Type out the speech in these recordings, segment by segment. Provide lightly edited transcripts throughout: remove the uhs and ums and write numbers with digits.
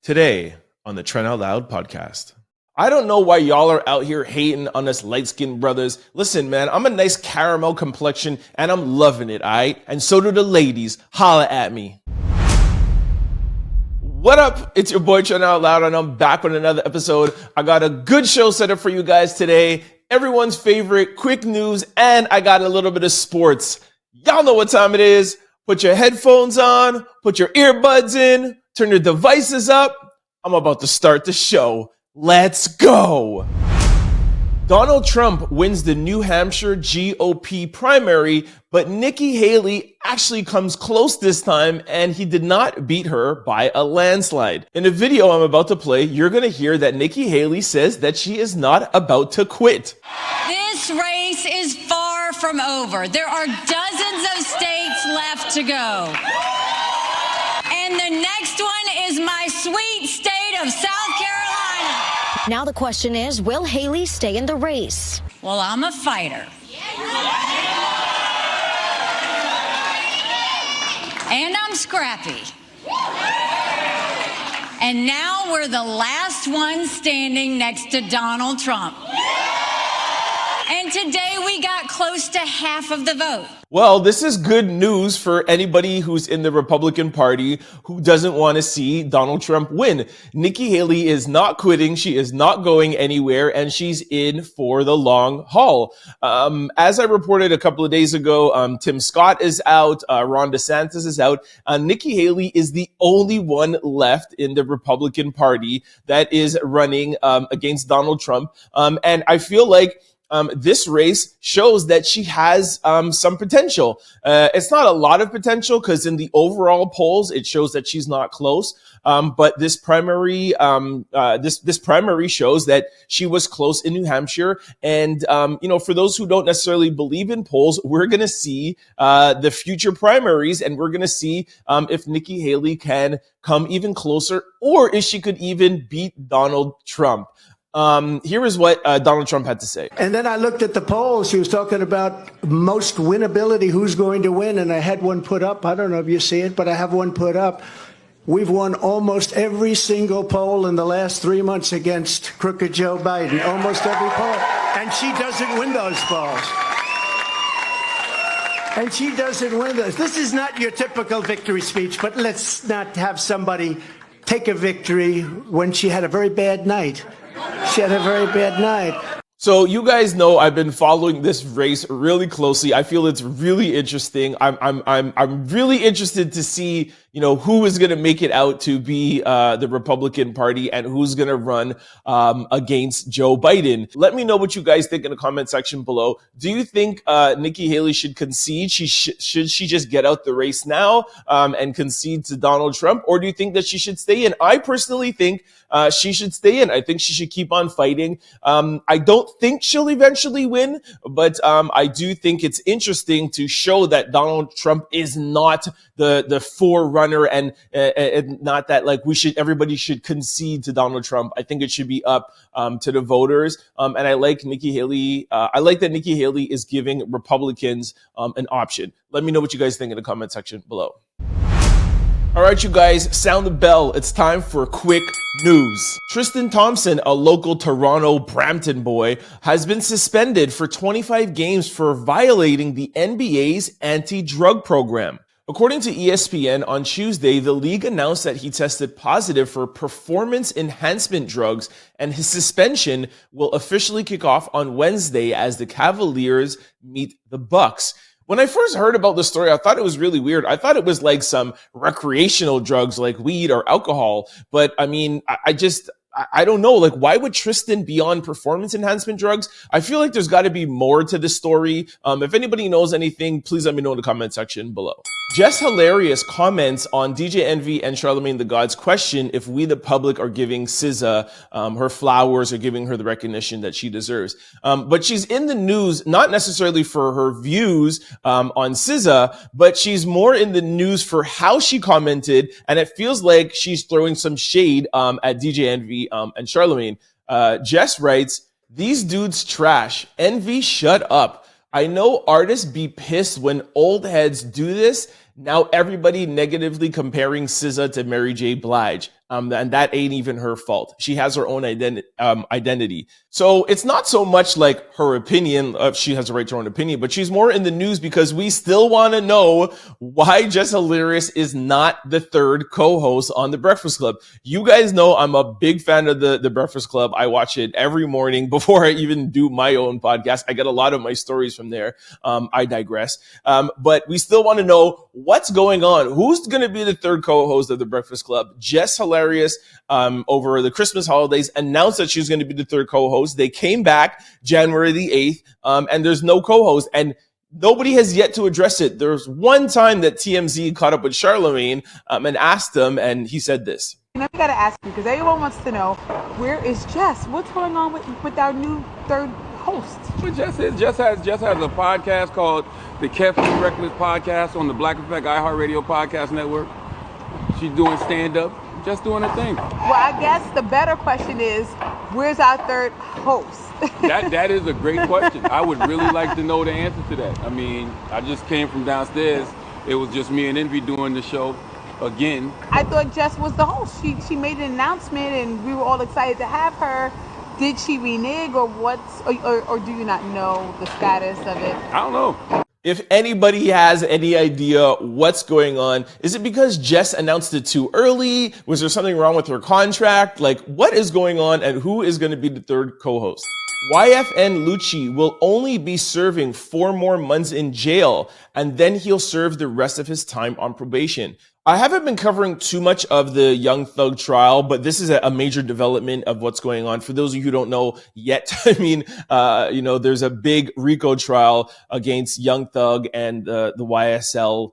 Today on the Trent Out Loud podcast. I don't know why y'all are out here hating on us light-skinned brothers. Listen, man, I'm a nice caramel complexion and I'm loving it, alright? And so do the ladies. Holla at me. What up? It's your boy Trent Out Loud and I'm back with another episode. I got a good show set up for you guys today. Everyone's favorite quick news, and I got a little bit of sports. Y'all know what time it is. Put your headphones on, put your earbuds in, turn your devices up. I'm about to start the show. Let's go. Donald Trump wins the New Hampshire GOP primary, but Nikki Haley actually comes close this time, and he did not beat her by a landslide. In the video I'm about to play, you're going to hear that Nikki Haley says that she is not about to quit. This race is far from over. There are dozens of states left to go. And the next one is my sweet state of South Carolina. Now the question is, will Haley stay in the race? Well, I'm a fighter. And I'm scrappy. And now we're the last one standing next to Donald Trump. And today we got close to half of the vote. Well, this is good news for anybody who's in the Republican Party who doesn't want to see Donald Trump win. Nikki Haley is not quitting. She is not going anywhere, and she's in for the long haul. As I reported a couple of days ago, Tim Scott is out. Ron DeSantis is out. Nikki Haley is the only one left in the Republican Party that is running against Donald Trump. And I feel like this race shows that she has some potential. It's not a lot of potential because in the overall polls, it shows that she's not close. But this primary, this primary shows that she was close in New Hampshire. And, for those who don't necessarily believe in polls, we're going to see the future primaries, and we're going to see if Nikki Haley can come even closer, or if she could even beat Donald Trump. Here is what Donald Trump had to say. And then I looked at the polls. He was talking about most winnability, who's going to win, and I had one put up. I don't know if you see it, but I have one put up. We've won almost every single poll in the last 3 months against crooked Joe Biden, almost every poll. And she doesn't win those polls. And she doesn't win those. This is not your typical victory speech, but let's not have somebody take a victory when she had a very bad night. She had a very bad night. So you guys know I've been following this race really closely. I feel it's really interesting. I'm really interested to see, who is going to make it out to be the Republican Party and who's going to run against Joe Biden. Let me know what you guys think in the comment section below. Do you think Nikki Haley should concede? Should she just get out the race now and concede to Donald Trump? Or do you think that she should stay in? I personally think she should stay in. I think she should keep on fighting. I don't think she'll eventually win, but I do think it's interesting to show that Donald Trump is not the forerunner and not that everybody should concede to Donald Trump. I think it should be up to the voters. And I like Nikki Haley. I like that Nikki Haley is giving Republicans an option. Let me know what you guys think in the comment section below. All right, you guys, sound the bell. It's time for quick news. Tristan Thompson, a local Toronto Brampton boy, has been suspended for 25 games for violating the NBA's anti-drug program. According to ESPN, on Tuesday, the league announced that he tested positive for performance enhancement drugs, and his suspension will officially kick off on Wednesday as the Cavaliers meet the Bucks. When I first heard about the story, I thought it was really weird. I thought it was like some recreational drugs like weed or alcohol. But I mean, I don't know. Why would Tristan be on performance enhancement drugs? I feel like there's got to be more to the story. If anybody knows anything, please let me know in the comment section below. Jess Hilarious comments on DJ Envy and Charlamagne the God's question if we, the public, are giving SZA her flowers or giving her the recognition that she deserves. But she's in the news, not necessarily for her views on SZA, but she's more in the news for how she commented, and it feels like she's throwing some shade at DJ Envy and Charlamagne. Jess writes, "These dudes trash. Envy, shut up. I know artists be pissed when old heads do this. Now everybody negatively comparing SZA to Mary J. Blige. And that ain't even her fault. She has her own identity. So it's not so much like her opinion. She has a right to her own opinion, but she's more in the news because we still want to know why Jess Hilarious is not the third co-host on The Breakfast Club. You guys know I'm a big fan of the Breakfast Club. I watch it every morning before I even do my own podcast. I get a lot of my stories from there. I digress. But we still want to know what's going on. Who's going to be the third co-host of The Breakfast Club? Jess Hilarious over the Christmas holidays announced that she was going to be the third co-host. They came back January the 8th, and there's no co-host, and nobody has yet to address it. There's one time that TMZ caught up with Charlamagne and asked him, and he said this. I got to ask you, because everyone wants to know, where is Jess? What's going on with our new third host? Jess has a podcast called the Carefree Reckless Podcast on the Black Effect iHeartRadio Podcast Network. She's doing stand-up. Just doing her thing. Well, I guess the better question is, where's our third host? That is a great question. I would really like to know the answer to that. I mean, I just came from downstairs. It was just me and Envy doing the show again. I thought Jess was the host. She made an announcement, and we were all excited to have her. Did she renege, or or do you not know the status of it? I don't know. If anybody has any idea what's going on, is it because Jess announced it too early? Was there something wrong with her contract? Like, what is going on, and who is going to be the third co-host? YFN Lucci will only be serving 4 more months in jail, and then he'll serve the rest of his time on probation. I haven't been covering too much of the Young Thug trial, but this is a major development of what's going on. For those of you who don't know yet, I mean, there's a big RICO trial against Young Thug and the YSL.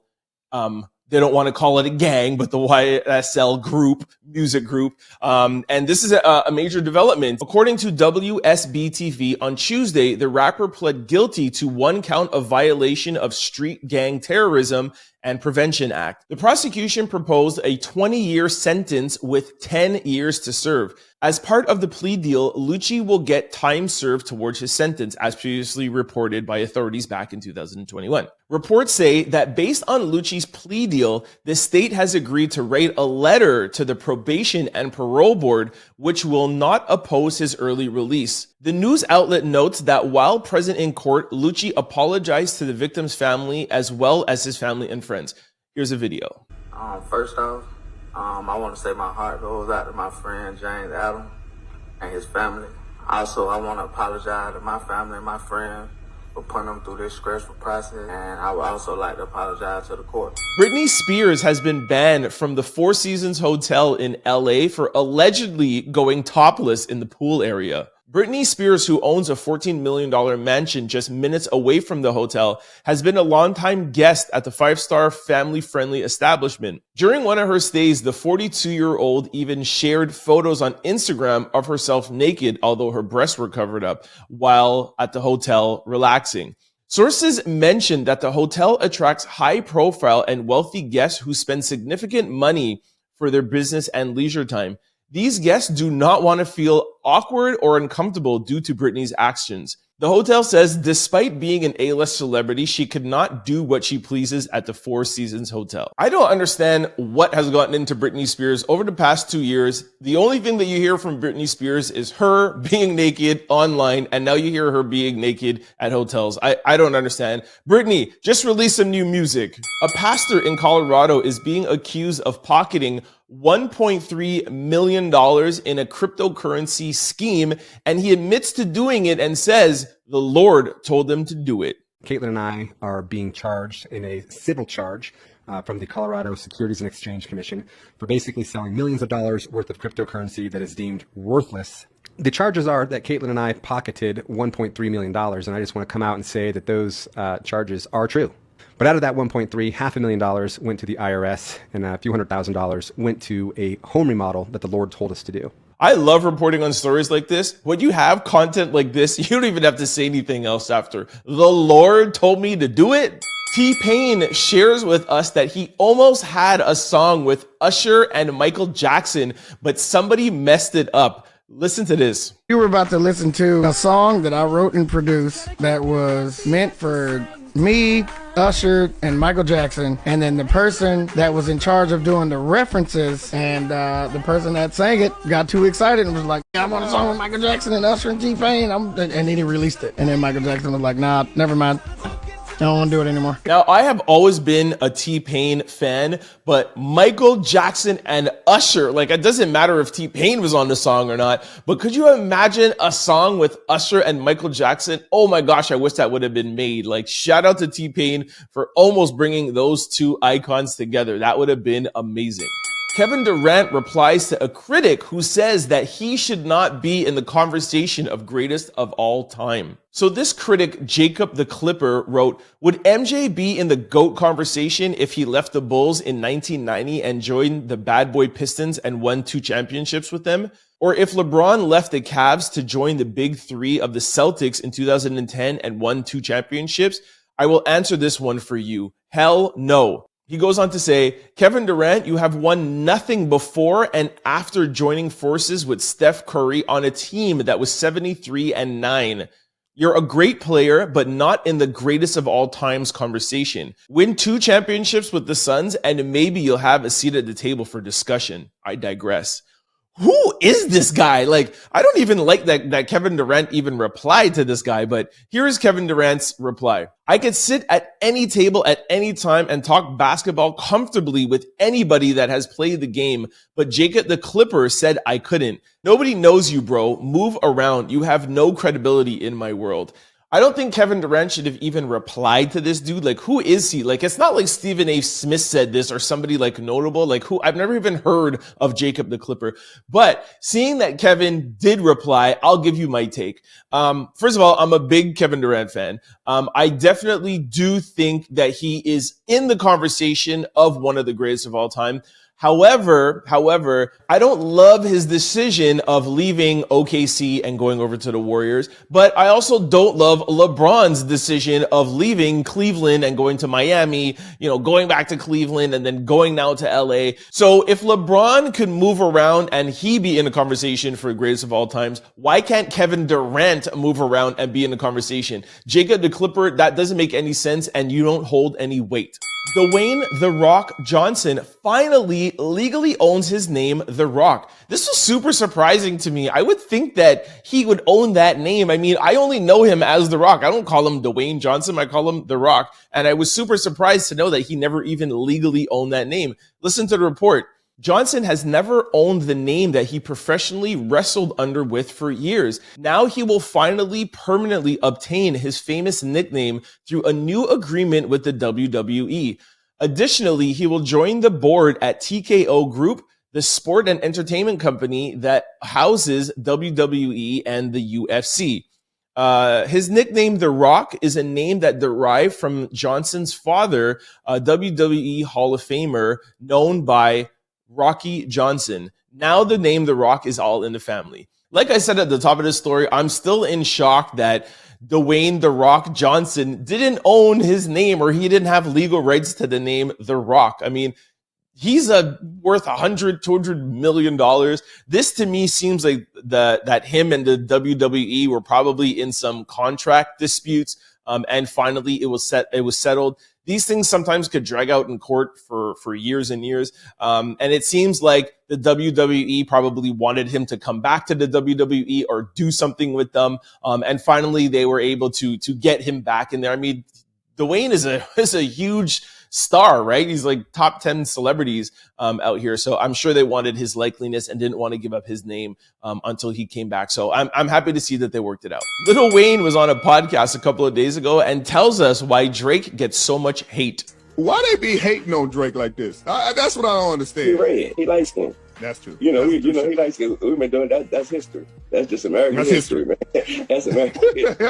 They don't want to call it a gang, but the YSL group, music group. And this is a major development. According to WSB-TV, on Tuesday, the rapper pled guilty to 1 count of violation of Street Gang Terrorism and Prevention Act. The prosecution proposed a 20-year sentence with 10 years to serve. As part of the plea deal, Lucci will get time served towards his sentence, as previously reported by authorities back in 2021. Reports say that based on Lucci's plea deal, the state has agreed to write a letter to the Probation and Parole Board, which will not oppose his early release. The news outlet notes that while present in court, Lucci apologized to the victim's family as well as his family and friends. Here's a video. First off, I want to say my heart goes out to my friend James Adam and his family. Also, I want to apologize to my family and my friends for putting them through this stressful process, and I would also like to apologize to the court. Britney Spears has been banned from the Four Seasons Hotel in LA for allegedly going topless in the pool area. Britney Spears, who owns a $14 million mansion just minutes away from the hotel, has been a longtime guest at the 5-star family-friendly establishment. During one of her stays, the 42-year-old even shared photos on Instagram of herself naked, although her breasts were covered up, while at the hotel relaxing. Sources mentioned that the hotel attracts high-profile and wealthy guests who spend significant money for their business and leisure time. These guests do not want to feel awkward or uncomfortable due to Britney's actions. The hotel says despite being an A-list celebrity, she could not do what she pleases at the Four Seasons Hotel. I don't understand what has gotten into Britney Spears over the past 2 years. The only thing that you hear from Britney Spears is her being naked online, and now you hear her being naked at hotels. I don't understand. Britney, just release some new music. A pastor in Colorado is being accused of pocketing $1.3 million in a cryptocurrency scheme, and he admits to doing it and says the Lord told him to do it. Caitlin and I are being charged in a civil charge from the Colorado Securities and Exchange Commission for basically selling millions of dollars worth of cryptocurrency that is deemed worthless. The charges are that Caitlin and I pocketed $1.3 million, and I just want to come out and say that those charges are true. But out of that 1.3, $500,000 went to the IRS, and a few $100,000 went to a home remodel that the Lord told us to do. I love reporting on stories like this. When you have content like this, you don't even have to say anything else after. The Lord told me to do it. T-Pain shares with us that he almost had a song with Usher and Micheal Jackson, but somebody messed it up. Listen to this. You were about to listen to a song that I wrote and produced that was meant for me, Usher, and Micheal Jackson, and then the person that was in charge of doing the references and the person that sang it got too excited and was like, I'm on a song with Micheal Jackson and Usher and T-Pain, and then he released it. And then Micheal Jackson was like, nah, never mind. I don't want to do it anymore. Now, I have always been a T-Pain fan, but Micheal Jackson and Usher, like, it doesn't matter if T-Pain was on the song or not, but could you imagine a song with Usher and Micheal Jackson? Oh my gosh, I wish that would have been made. Like, shout out to T-Pain for almost bringing those two icons together. That would have been amazing. Kevin Durant replies to a critic who says that he should not be in the conversation of greatest of all time. So this critic, Jacob the Clipper, wrote, would MJ be in the GOAT conversation if he left the Bulls in 1990 and joined the bad boy Pistons and won 2 championships with them? Or if LeBron left the Cavs to join the big 3 of the Celtics in 2010 and won 2 championships? I will answer this one for you. Hell no. He goes on to say, Kevin Durant, you have won nothing before and after joining forces with Steph Curry on a team that was 73-9. You're a great player, but not in the greatest of all times conversation. Win 2 championships with the Suns, and maybe you'll have a seat at the table for discussion. I digress. Who is this guy? Like, I don't even like that Kevin Durant even replied to this guy, but here's Kevin Durant's reply. I could sit at any table at any time and talk basketball comfortably with anybody that has played the game, but Jacob the Clipper said I couldn't. Nobody knows you, bro. Move around. You have no credibility in my world. I don't think Kevin Durant should have even replied to this dude. Like, who is he? Like, it's not like Stephen A. Smith said this or somebody like notable. Like, who? I've never even heard of Jacob the Clipper. But seeing that Kevin did reply, I'll give you my take. First of all, I'm a big Kevin Durant fan. I definitely do think that he is in the conversation of one of the greatest of all time. However, I don't love his decision of leaving OKC and going over to the Warriors, but I also don't love LeBron's decision of leaving Cleveland and going to Miami, going back to Cleveland and then going now to LA. So if LeBron could move around and he be in the conversation for greatest of all times, why can't Kevin Durant move around and be in the conversation? Jacob the Clipper, that doesn't make any sense and you don't hold any weight. Dwayne "The Rock" Johnson finally legally owns his name, The Rock. This was super surprising to me. I would think that he would own that name. I mean, I only know him as The Rock. I don't call him Dwayne Johnson. I call him The Rock. And I was super surprised to know that he never even legally owned that name. Listen to the report. Johnson has never owned the name that he professionally wrestled under with for years. Now he will finally permanently obtain his famous nickname through a new agreement with the WWE. Additionally, he will join the board at TKO Group, the sport and entertainment company that houses WWE and the UFC. His nickname, The Rock, is a name that derived from Johnson's father, a WWE Hall of Famer known by Rocky Johnson. Now the name The Rock is all in the family. Like I said at the top of this story, I'm still in shock that Dwayne The Rock Johnson didn't own his name or he didn't have legal rights to the name The Rock. I mean, he's worth $100-200 million. This to me seems like that him and the WWE were probably in some contract disputes. And finally it was settled. These things sometimes could drag out in court for years and years. And it seems like the WWE probably wanted him to come back to the WWE or do something with them. And finally they were able to get him back in there. I mean, Dwayne is a huge star, right? He's like top 10 celebrities out here. So I'm sure they wanted his likeliness and didn't want to give up his name until he came back. So I'm happy to see that they worked it out. Lil Wayne was on a podcast a couple of days ago and tells us why Drake gets so much hate. Why they be hating on Drake like this? That's what I don't understand. He red. He light skinned. That's true. He light skinned. We've been doing that. That's history. That's just American history, man. That's American history.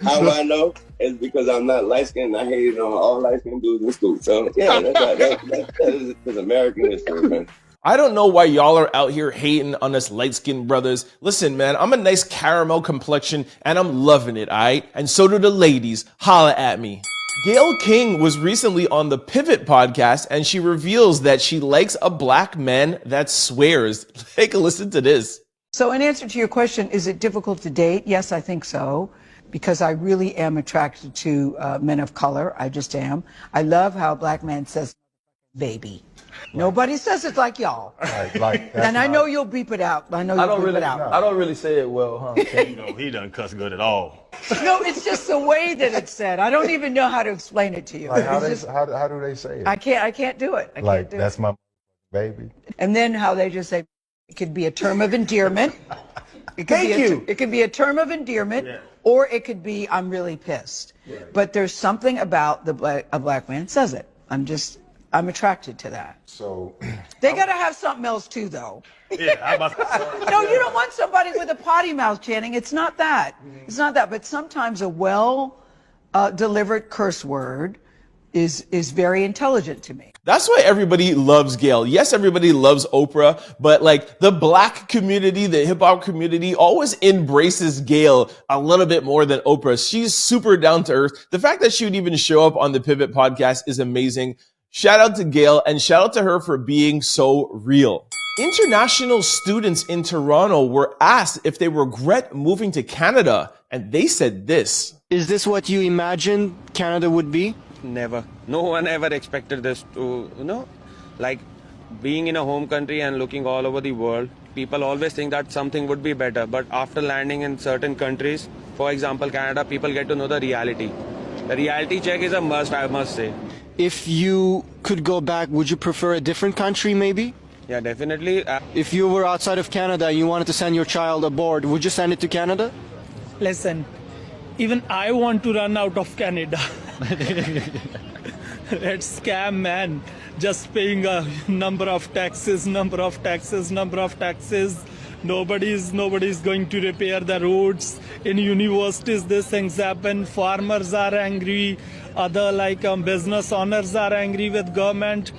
How do I know? It's because I'm not light skinned. I hated on all light skinned dudes in school. So yeah, that's American history, man. I don't know why y'all are out here hating on us light-skinned brothers. Listen, man, I'm a nice caramel complexion and I'm loving it, all right? And so do the ladies. Holla at me. Gayle King was recently on the Pivot podcast and she reveals that she likes a black man that swears. Take a listen to this. So in answer to your question, is it difficult to date? Yes, I think so. because I really am attracted to men of color. I just am. I love how a black man says baby. Nobody says it like y'all. And I know you'll beep it out. I know you'll beep it out. I don't really say it well, huh? He doesn't cuss good at all. No, it's just the way that it's said. I don't even know how to explain it to you. Like how do they say it? I can't do it. That's my baby. And then how they just say it could be a term of endearment. It could be a term of endearment, or it could be I'm really pissed. Right. But there's something about a black man says it. I'm attracted to that. So they got to have something else too, though. Yeah, No, you don't want somebody with a potty mouth, Channing. It's not that. It's not that. But sometimes a well delivered curse word is very intelligent to me. That's why everybody loves Gayle. Yes, everybody loves Oprah, but like the black community, the hip hop community always embraces Gayle a little bit more than Oprah. She's super down to earth. The fact that she would even show up on the Pivot podcast is amazing. Shout out to Gayle and shout out to her for being so real. International students in Toronto were asked if they regret moving to Canada, and they said this. Is this what you imagined Canada would be? Never. No one ever expected this to, like being in a home country and looking all over the world. People always think that something would be better, but after landing in certain countries, for example, Canada, people get to know the reality. The reality check is a must, I must say. If you could go back, would you prefer a different country maybe? Yeah, definitely. If you were outside of Canada and you wanted to send your child abroad, would you send it to Canada? Listen, even I want to run out of Canada. It's scam, man. Just paying a number of taxes. Nobody's going to repair the roads. In universities, these things happen. Farmers are angry. Other business owners are angry with government.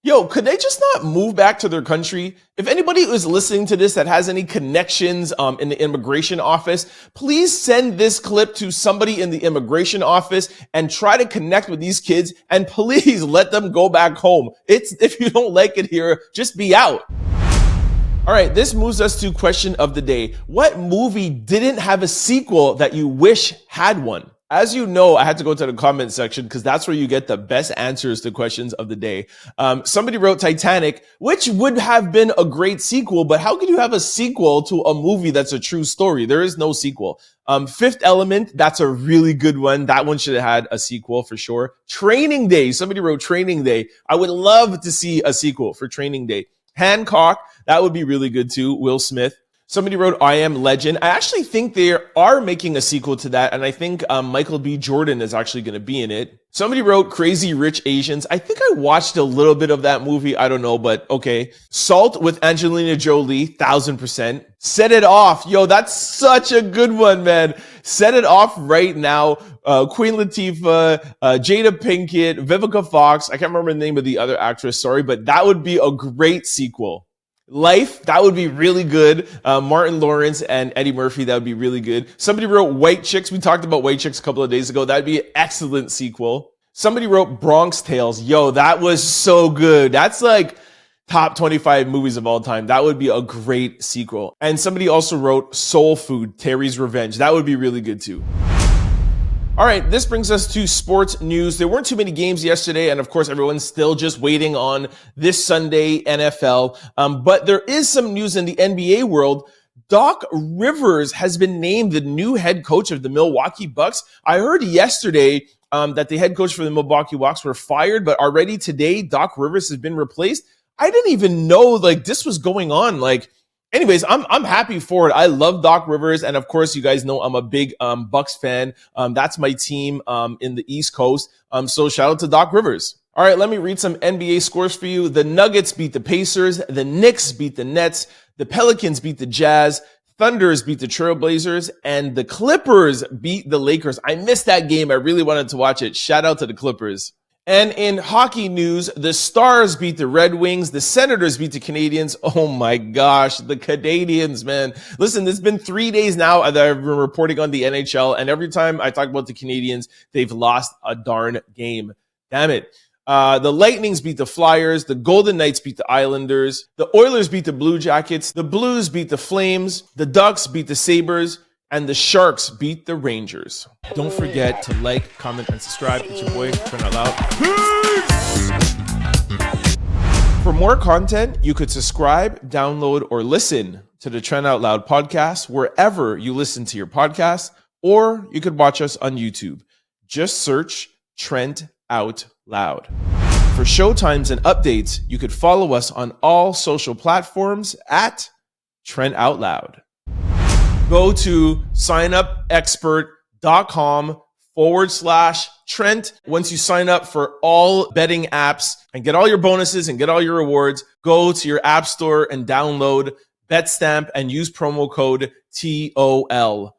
Yo, could they just not move back to their country? If anybody is listening to this that has any connections in the immigration office, please send this clip to somebody in the immigration office and try to connect with these kids and please let them go back home. If you don't like it here, just be out. All right, this moves us to question of the day. What movie didn't have a sequel that you wish had one? As you know, I had to go to the comment section because that's where you get the best answers to questions of the day. Somebody wrote Titanic, which would have been a great sequel, but how could you have a sequel to a movie that's a true story? There is no sequel. Fifth Element, that's a really good one. That one should have had a sequel for sure. Training Day, somebody wrote Training Day. I would love to see a sequel for Training Day. Hancock, that would be really good too. Will Smith. Somebody wrote I Am Legend. I actually think they are making a sequel to that, and I think Michael B. Jordan is actually going to be in it. Somebody wrote Crazy Rich Asians. I think I watched a little bit of that movie. I don't know, but okay. Salt with Angelina Jolie, 1000%. Set It Off. Yo, that's such a good one, man. Set It Off right now. Queen Latifah, Jada Pinkett, Vivica Fox. I can't remember the name of the other actress, sorry, but that would be a great sequel. Life, that would be really good. Martin Lawrence and Eddie Murphy, that would be really good. Somebody wrote White Chicks. We talked about White Chicks a couple of days ago. That'd be an excellent sequel. Somebody wrote Bronx Tales. Yo, that was so good. That's like top 25 movies of all time. That would be a great sequel. And somebody also wrote Soul Food, Terry's Revenge. That would be really good too. All right, this brings us to sports news. There weren't too many games yesterday, and of course, everyone's still just waiting on this Sunday NFL. But there is some news in the NBA world. Doc Rivers has been named the new head coach of the Milwaukee Bucks. I heard yesterday that the head coach for the Milwaukee Bucks were fired, but already today, Doc Rivers has been replaced. I didn't even know this was going on. Anyways, I'm happy for it. I love Doc Rivers, and of course, you guys know I'm a big Bucks fan. That's my team in the East Coast. So shout out to Doc Rivers. All right, let me read some NBA scores for you. The Nuggets beat the Pacers. The Knicks beat the Nets. The Pelicans beat the Jazz. Thunders beat the Trailblazers, and the Clippers beat the Lakers. I missed that game. I really wanted to watch it. Shout out to the Clippers. And in hockey news, the Stars beat the Red Wings. The Senators beat the Canadiens. Oh my gosh, the Canadiens, man. Listen, it's been 3 days now that I've been reporting on the NHL, and every time I talk about the Canadiens, they've lost a darn game. Damn it. The Lightnings beat the Flyers. The Golden Knights beat the Islanders. The Oilers beat the Blue Jackets. The Blues beat the Flames. The Ducks beat the Sabres. And the Sharks beat the Rangers. Don't forget to like, comment, and subscribe. It's your boy, Trent Out Loud. Peace! For more content, you could subscribe, download, or listen to the Trent Out Loud podcast wherever you listen to your podcasts, or you could watch us on YouTube. Just search Trent Out Loud. For showtimes and updates, you could follow us on all social platforms at Trent Out Loud. Go to signupexpert.com/Trent. Once you sign up for all betting apps and get all your bonuses and get all your rewards, go to your app store and download BetStamp and use promo code TOL.